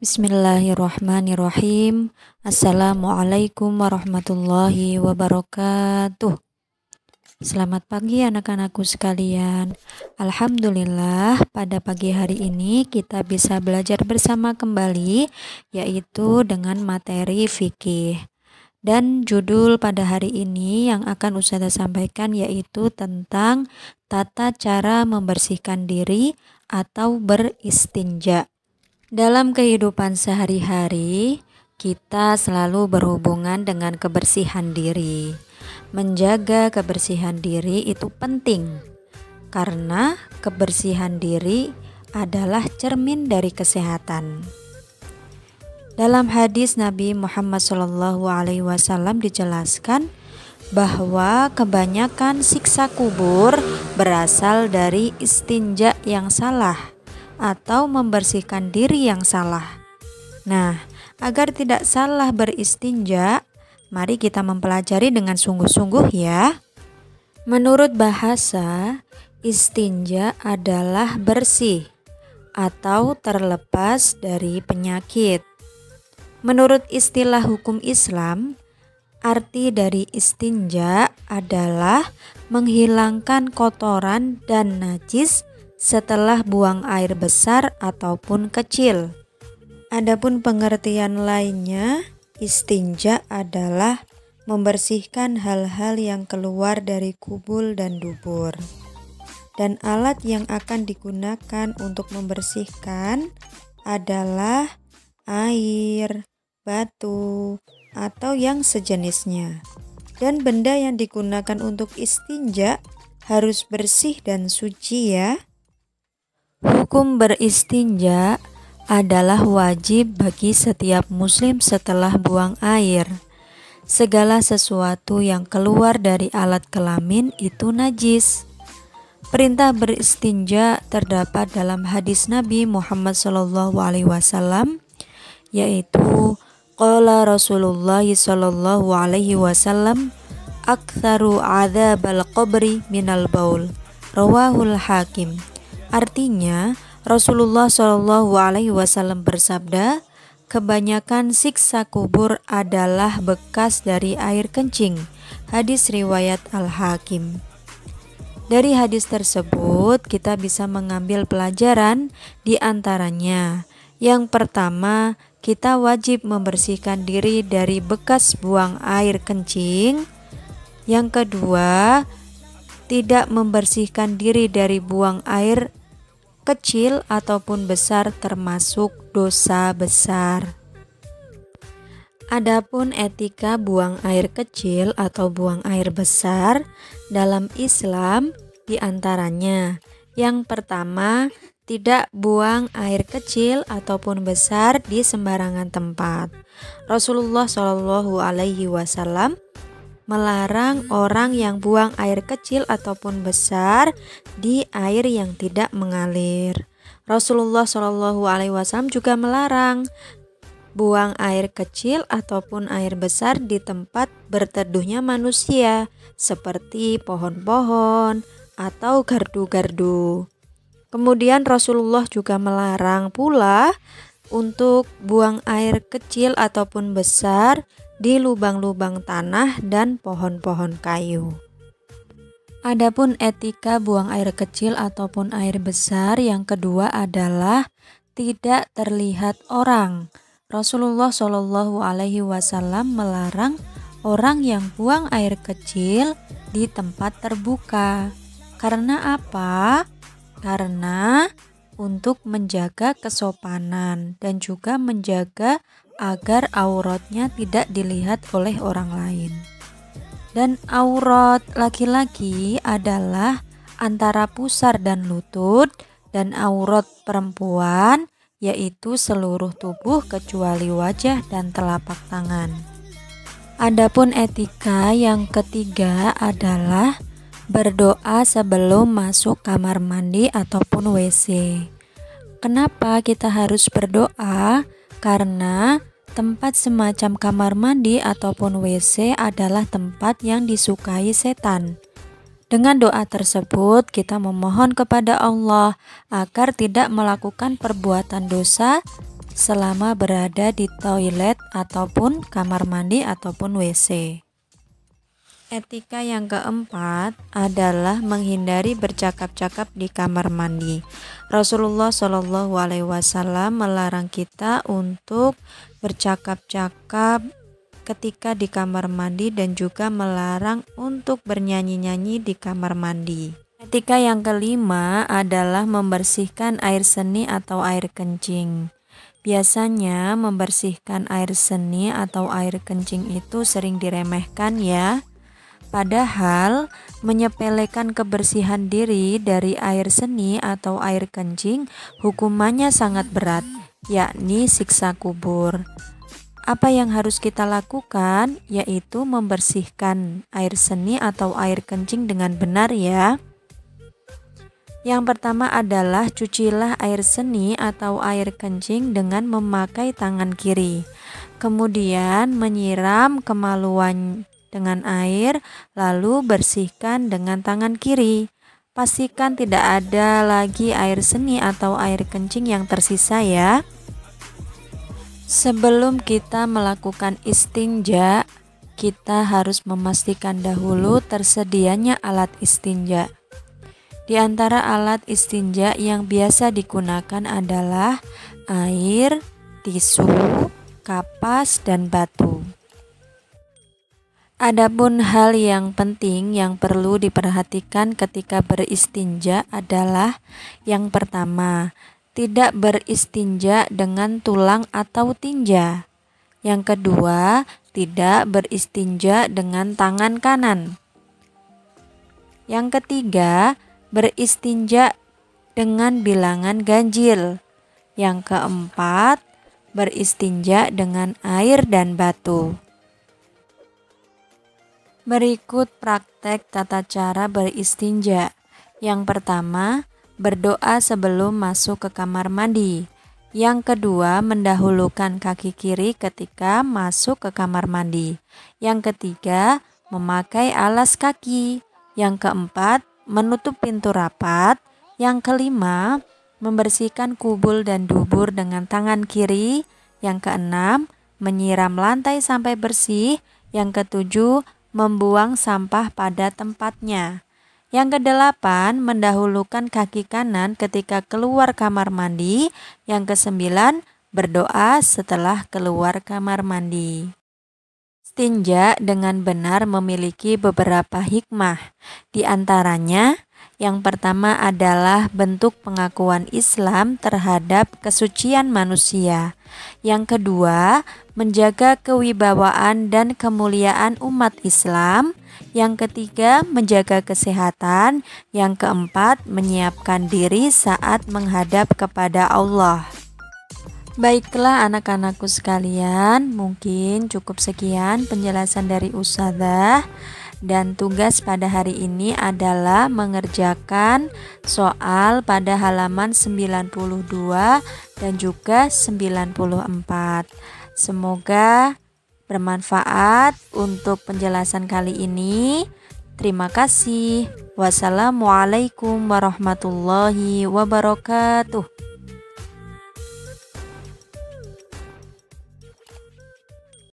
Bismillahirrahmanirrahim. Assalamualaikum warahmatullahi wabarakatuh. Selamat pagi anak-anakku sekalian. Alhamdulillah pada pagi hari ini kita bisa belajar bersama kembali, yaitu dengan materi fikih. Dan judul pada hari ini yang akan Ustazah sampaikan yaitu tentang tata cara membersihkan diri atau beristinja. Dalam kehidupan sehari-hari, kita selalu berhubungan dengan kebersihan diri. Menjaga kebersihan diri itu penting, karena kebersihan diri adalah cermin dari kesehatan. Dalam hadis Nabi Muhammad SAW dijelaskan bahwa kebanyakan siksa kubur berasal dari istinja yang salah atau membersihkan diri yang salah. Nah, agar tidak salah beristinja, mari kita mempelajari dengan sungguh-sungguh ya. Menurut bahasa, istinja adalah bersih atau terlepas dari penyakit. Menurut istilah hukum Islam, arti dari istinja adalah menghilangkan kotoran dan najis setelah buang air besar ataupun kecil. Adapun pengertian lainnya, istinja adalah membersihkan hal-hal yang keluar dari kubul dan dubur. Dan alat yang akan digunakan untuk membersihkan adalah air, batu, atau yang sejenisnya. Dan benda yang digunakan untuk istinja harus bersih dan suci ya. Hukum beristinja adalah wajib bagi setiap muslim setelah buang air. Segala sesuatu yang keluar dari alat kelamin itu najis. Perintah beristinja terdapat dalam hadis Nabi Muhammad SAW, yaitu qala Rasulullah SAW aktsaru adzabal qabri minal baul, rawahul Hakim. Artinya, Rasulullah SAW bersabda, kebanyakan siksa kubur adalah bekas dari air kencing. Hadis riwayat Al-Hakim. Dari hadis tersebut, kita bisa mengambil pelajaran di antaranya. Yang pertama, kita wajib membersihkan diri dari bekas buang air kencing. Yang kedua, tidak membersihkan diri dari buang air kecil ataupun besar termasuk dosa besar. Adapun etika buang air kecil atau buang air besar dalam Islam diantaranya, yang pertama, tidak buang air kecil ataupun besar di sembarangan tempat. Rasulullah SAW melarang orang yang buang air kecil ataupun besar di air yang tidak mengalir. Rasulullah SAW juga melarang buang air kecil ataupun air besar di tempat berteduhnya manusia, seperti pohon-pohon atau gardu-gardu. Kemudian Rasulullah juga melarang pula untuk buang air kecil ataupun besar di lubang-lubang tanah dan pohon-pohon kayu. Adapun etika buang air kecil ataupun air besar yang kedua adalah tidak terlihat orang. Rasulullah SAW melarang orang yang buang air kecil di tempat terbuka. Karena apa? Karena untuk menjaga kesopanan dan juga menjaga agar auratnya tidak dilihat oleh orang lain. Dan aurat laki-laki adalah antara pusar dan lutut, dan aurat perempuan yaitu seluruh tubuh kecuali wajah dan telapak tangan. Adapun etika yang ketiga adalah berdoa sebelum masuk kamar mandi ataupun WC. Kenapa kita harus berdoa? Karena tempat semacam kamar mandi ataupun WC adalah tempat yang disukai setan. Dengan doa tersebut, kita memohon kepada Allah agar tidak melakukan perbuatan dosa selama berada di toilet ataupun kamar mandi ataupun WC. Etika yang keempat adalah menghindari bercakap-cakap di kamar mandi. Rasulullah Shallallahu Alaihi Wasallam melarang kita untuk bercakap-cakap ketika di kamar mandi dan juga melarang untuk bernyanyi-nyanyi di kamar mandi. Etika yang kelima adalah membersihkan air seni atau air kencing. Biasanya membersihkan air seni atau air kencing itu sering diremehkan ya. Padahal menyepelekan kebersihan diri dari air seni atau air kencing hukumannya sangat berat, yakni siksa kubur. Apa yang harus kita lakukan yaitu membersihkan air seni atau air kencing dengan benar ya. Yang pertama adalah cucilah air seni atau air kencing dengan memakai tangan kiri. Kemudian menyiram kemaluan dengan air, lalu bersihkan dengan tangan kiri. Pastikan tidak ada lagi air seni atau air kencing yang tersisa ya. Sebelum kita melakukan istinja, kita harus memastikan dahulu tersedianya alat istinja. Di antara alat istinja yang biasa digunakan adalah air, tisu, kapas, dan batu. Adapun hal yang penting yang perlu diperhatikan ketika beristinja adalah yang pertama, tidak beristinja dengan tulang atau tinja. Yang kedua, tidak beristinja dengan tangan kanan. Yang ketiga, beristinja dengan bilangan ganjil. Yang keempat, beristinja dengan air dan batu. Berikut praktek tata cara beristinja. Yang pertama, berdoa sebelum masuk ke kamar mandi. Yang kedua, mendahulukan kaki kiri ketika masuk ke kamar mandi. Yang ketiga, memakai alas kaki. Yang keempat, menutup pintu rapat. Yang kelima, membersihkan kubul dan dubur dengan tangan kiri. Yang keenam, menyiram lantai sampai bersih. Yang ketujuh, membuang sampah pada tempatnya. Yang kedelapan, mendahulukan kaki kanan ketika keluar kamar mandi. Yang kesembilan, berdoa setelah keluar kamar mandi. Istinja dengan benar memiliki beberapa hikmah. Di antaranya, yang pertama adalah bentuk pengakuan Islam terhadap kesucian manusia. Yang kedua, menjaga kewibawaan dan kemuliaan umat Islam. Yang ketiga, menjaga kesehatan. Yang keempat, menyiapkan diri saat menghadap kepada Allah. Baiklah anak-anakku sekalian, mungkin cukup sekian penjelasan dari Ustadzah. Dan tugas pada hari ini adalah mengerjakan soal pada halaman 92 dan juga 94. Semoga bermanfaat untuk penjelasan kali ini. Terima kasih. Wassalamualaikum warahmatullahi wabarakatuh.